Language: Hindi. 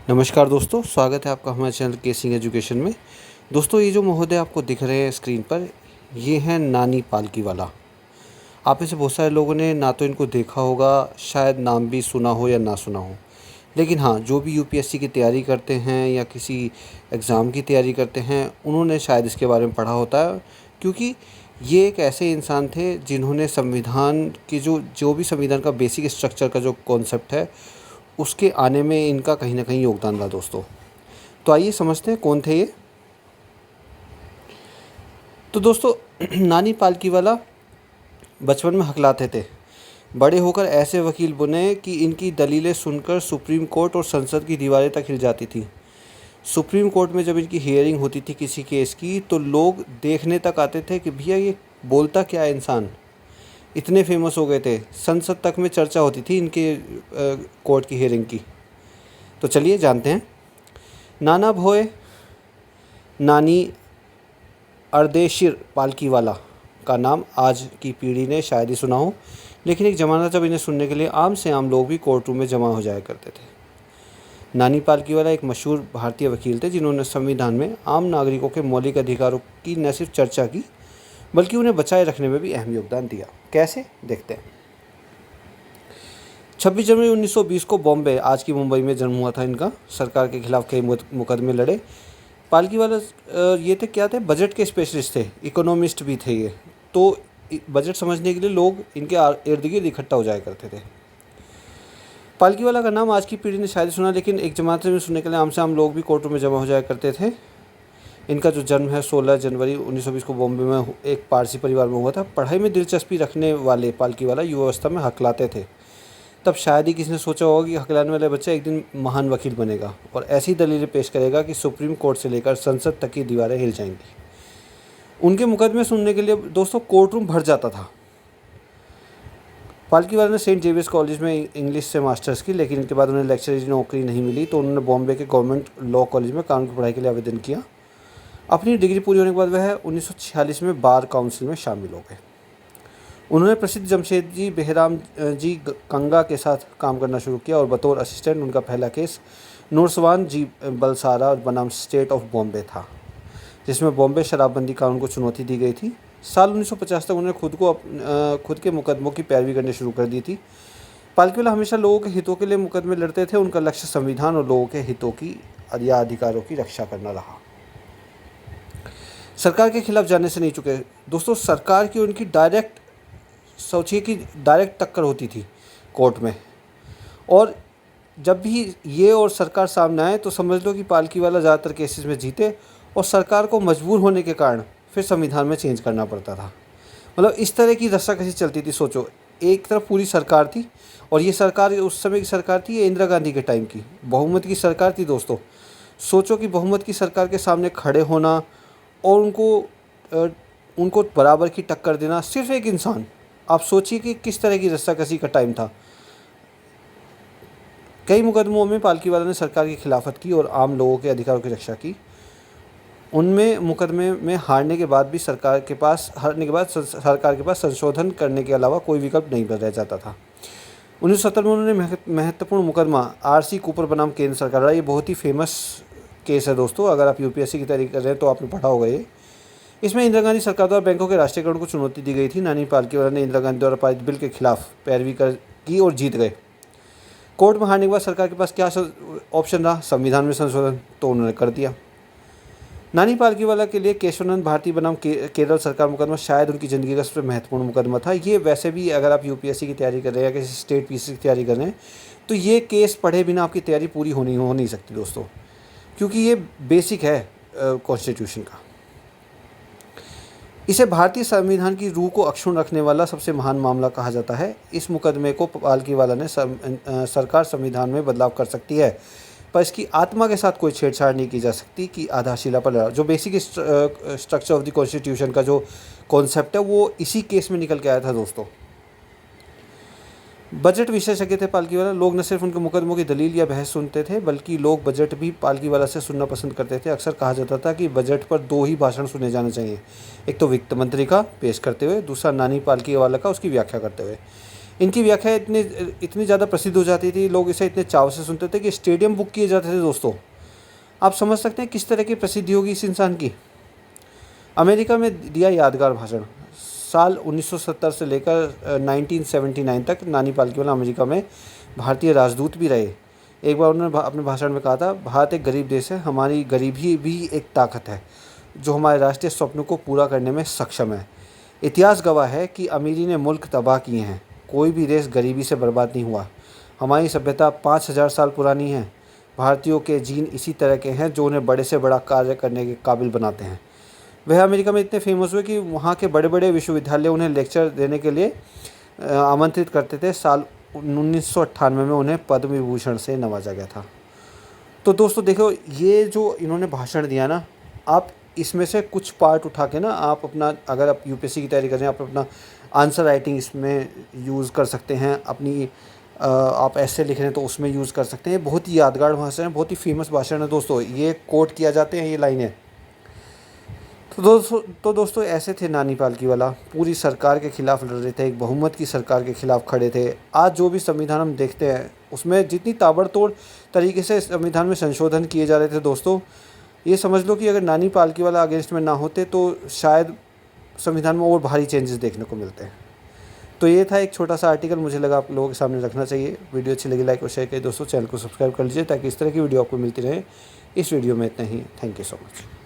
नमस्कार दोस्तों, स्वागत है आपका हमारे चैनल केसिंग एजुकेशन में। दोस्तों, ये जो महोदय आपको दिख रहे हैं स्क्रीन पर, ये हैं नानी पालकीवाला। आप में से बहुत सारे लोगों ने ना तो इनको देखा होगा, शायद नाम भी सुना हो या ना सुना हो। लेकिन हाँ, जो भी यूपीएससी की तैयारी करते हैं या किसी एग्ज़ाम की तैयारी करते हैं, उन्होंने शायद इसके बारे में पढ़ा होता है, क्योंकि ये एक ऐसे इंसान थे जिन्होंने संविधान की जो भी संविधान का बेसिक स्ट्रक्चर का जो कॉन्सेप्ट है, उसके आने में इनका कहीं न कहीं योगदान रहा दोस्तों। तो आइए समझते हैं कौन थे ये। तो दोस्तों नानी पालकीवाला बचपन में हकलाते थे। बड़े होकर ऐसे वकील बने कि इनकी दलीलें सुनकर सुप्रीम कोर्ट और संसद की दीवारें तक हिल जाती थी। सुप्रीम कोर्ट में जब इनकी हियरिंग होती थी किसी केस की, तो लोग देखने तक आते थे कि भैया ये बोलता क्या है इंसान। इतने फेमस हो गए थे, संसद तक में चर्चा होती थी इनके कोर्ट की हियरिंग की। तो चलिए जानते हैं। नाना भोय नानी अर्देशिर पालकीवाला का नाम आज की पीढ़ी ने शायद ही सुना हो, लेकिन एक ज़माना जब इन्हें सुनने के लिए आम से आम लोग भी कोर्ट रूम में जमा हो जाया करते थे। नानी पालकीवाला एक मशहूर भारतीय वकील थे जिन्होंने संविधान में आम नागरिकों के मौलिक अधिकारों की न सिर्फ चर्चा की, बल्कि उन्हें बचाए रखने में भी अहम योगदान दिया। कैसे, देखते हैं। 26 जनवरी 1920 को बॉम्बे, आज की मुंबई में जन्म हुआ था इनका। सरकार के खिलाफ कई मुकदमे लड़े। पालकीवाला ये थे, क्या थे, बजट के स्पेशलिस्ट थे, इकोनॉमिस्ट भी थे ये। तो बजट समझने के लिए लोग इनके इर्द गिर्द इकट्ठा हो जाया करते थे। पालकीवाला का नाम आज की पीढ़ी ने शायद सुना, लेकिन एक जमात में सुनने के लिए आम से आम लोग भी कोर्टों में जमा हो जाया करते थे। इनका जो जन्म है 16 जनवरी 1920 को बॉम्बे में एक पारसी परिवार में हुआ था। पढ़ाई में दिलचस्पी रखने वाले पालकीवाला युवावस्था में हकलाते थे। तब शायद ही किसी ने सोचा होगा कि हकलाने वाला बच्चा एक दिन महान वकील बनेगा और ऐसी दलीलें पेश करेगा कि सुप्रीम कोर्ट से लेकर संसद तक की दीवारें हिल जाएंगी। उनके मुकदमे सुनने के लिए दोस्तों कोर्ट रूम भर जाता था। पालकीवाला ने सेंट जेवियर्स कॉलेज में इंग्लिश से मास्टर्स की, लेकिन इनके बाद उन्हें लेक्चर की नौकरी नहीं मिली, तो उन्होंने बॉम्बे के गवर्नमेंट लॉ कॉलेज में कानून की पढ़ाई के लिए आवेदन किया। अपनी डिग्री पूरी होने के बाद वह 1946 में बार काउंसिल में शामिल हो गए। उन्होंने प्रसिद्ध जमशेदजी बेहराम जी कंगा के साथ काम करना शुरू किया और बतौर असिस्टेंट उनका पहला केस नूरसवान जी बलसारा बनाम स्टेट ऑफ बॉम्बे था, जिसमें बॉम्बे शराबबंदी कानून को चुनौती दी गई थी। साल 1950 तक उन्होंने खुद के मुकदमों की पैरवी करनी शुरू कर दी थी। पालकीवाला हमेशा लोगों के हितों के लिए मुकदमे लड़ते थे। उनका लक्ष्य संविधान और लोगों के हितों की या अधिकारों की रक्षा करना रहा। सरकार के खिलाफ जाने से नहीं चुके दोस्तों। सरकार की उनकी डायरेक्ट, सोचिए कि डायरेक्ट टक्कर होती थी कोर्ट में, और जब भी ये और सरकार सामने आए तो समझ लो कि पालकीवाला ज़्यादातर केसेस में जीते और सरकार को मजबूर होने के कारण फिर संविधान में चेंज करना पड़ता था। मतलब इस तरह की रस्साकशी चलती थी। सोचो, एक तरफ पूरी सरकार थी, और ये सरकार उस समय की सरकार थी, ये इंदिरा गांधी के टाइम की बहुमत की सरकार थी दोस्तों। सोचो कि बहुमत की सरकार के सामने खड़े होना और उनको बराबर की टक्कर देना, सिर्फ एक इंसान। आप सोचिए कि किस तरह की रस्साकशी का टाइम था। कई मुकदमों में पालकीवाला ने सरकार की खिलाफत की और आम लोगों के अधिकारों की रक्षा की। उनमें मुकदमे में हारने के बाद सरकार के पास संशोधन करने के अलावा कोई विकल्प नहीं रह जाता था। 1970 में उन्होंने महत्वपूर्ण मुकदमा आरसी कूपर बनाम केंद्र सरकार लड़ा। ये बहुत ही फेमस केस है दोस्तों। अगर आप यूपीएससी की तैयारी कर रहे हैं तो आपने पढ़ा होगा ये। इसमें इंदिरा गांधी सरकार द्वारा बैंकों के राष्ट्रीयकरण को चुनौती दी गई थी। नानी पालकीवाला ने इंदिरा गांधी द्वारा पारित बिल के खिलाफ पैरवी की और जीत गए। कोर्ट में हारने के बाद सरकार के पास क्या ऑप्शन रहा? संविधान में संशोधन, तो उन्होंने कर दिया। नानी पालकीवाला के लिए केशवानंद भारती बनाम केरल सरकार मुकदमा शायद उनकी ज़िंदगी का सबसे महत्वपूर्ण मुकदमा था। ये वैसे भी अगर आप यूपीएससी की तैयारी कर रहे हैं या किसी स्टेट पीसी की तैयारी कर रहे हैं, तो ये केस पढ़े बिना आपकी तैयारी पूरी हो नहीं सकती दोस्तों, क्योंकि ये बेसिक है कॉन्स्टिट्यूशन का। इसे भारतीय संविधान की रूह को अक्षुण्ण रखने वाला सबसे महान मामला कहा जाता है। इस मुकदमे को पालकीवाला ने सरकार संविधान में बदलाव कर सकती है, पर इसकी आत्मा के साथ कोई छेड़छाड़ नहीं की जा सकती कि आधारशिला पर लड़ा। जो basic structure of the constitution का जो कॉन्सेप्ट है, वो इसी केस में निकल के आया था दोस्तों। बजट विशेषज्ञ थे पालकीवाला। लोग न सिर्फ उनके मुकदमों की दलील या बहस सुनते थे, बल्कि लोग बजट भी पालकीवाला से सुनना पसंद करते थे। अक्सर कहा जाता था कि बजट पर दो ही भाषण सुने जाने चाहिए, एक तो वित्त मंत्री का पेश करते हुए, दूसरा नानी पालकीवाला का उसकी व्याख्या करते हुए। इनकी व्याख्या इतनी ज़्यादा प्रसिद्ध हो जाती थी, लोग इसे इतने चाव से सुनते थे कि स्टेडियम बुक किए जाते थे दोस्तों। आप समझ सकते हैं किस तरह की प्रसिद्धि होगी इस इंसान की। अमेरिका में दिया यादगार भाषण। साल 1970 से लेकर 1979 तक नानी पालकीवाला अमेरिका में भारतीय राजदूत भी रहे। एक बार उन्होंने अपने भाषण में कहा था, भारत एक गरीब देश है, हमारी गरीबी भी एक ताकत है जो हमारे राष्ट्रीय स्वप्नों को पूरा करने में सक्षम है। इतिहास गवाह है कि अमीरी ने मुल्क तबाह किए हैं, कोई भी देश गरीबी से बर्बाद नहीं हुआ। हमारी सभ्यता 5000 साल पुरानी है। भारतीयों के जीन इसी तरह के हैं जो उन्हें बड़े से बड़ा कार्य करने के काबिल बनाते हैं। वह अमेरिका में इतने फेमस हुए कि वहाँ के बड़े बड़े विश्वविद्यालय उन्हें लेक्चर देने के लिए आमंत्रित करते थे। साल 1998 में उन्हें पद्म विभूषण से नवाजा गया था। तो दोस्तों देखो, ये जो इन्होंने भाषण दिया ना, आप इसमें से कुछ पार्ट उठा के ना आप अपना, अगर आप यूपीएससी की तैयारी कर रहे हैं, आप अपना आंसर राइटिंग इसमें यूज़ कर सकते हैं। अपनी आप ऐसे लिख रहे हैं तो उसमें यूज़ कर सकते हैं। बहुत ही यादगार भाषण है, बहुत ही फेमस भाषण है दोस्तों। ये कोट किया जाते हैं ये लाइनें। तो दोस्तों ऐसे थे नानी पालकीवाला, पूरी सरकार के खिलाफ लड़ रहे थे, एक बहुमत की सरकार के खिलाफ खड़े थे। आज जो भी संविधान हम देखते हैं उसमें जितनी ताबड़तोड़ तरीके से संविधान में संशोधन किए जा रहे थे दोस्तों, ये समझ लो कि अगर नानी पालकीवाला अगेंस्ट में ना होते तो शायद संविधान में और भारी चेंजेस देखने को मिलते हैं। तो ये था एक छोटा सा आर्टिकल, मुझे लगा आप लोगों के सामने रखना चाहिए। वीडियो अच्छी लगी लाइक और शेयर करिए दोस्तों, चैनल को सब्सक्राइब कर लीजिए ताकि इस तरह की वीडियो आपको मिलती रहे। इस वीडियो में इतना ही। Thank you so much.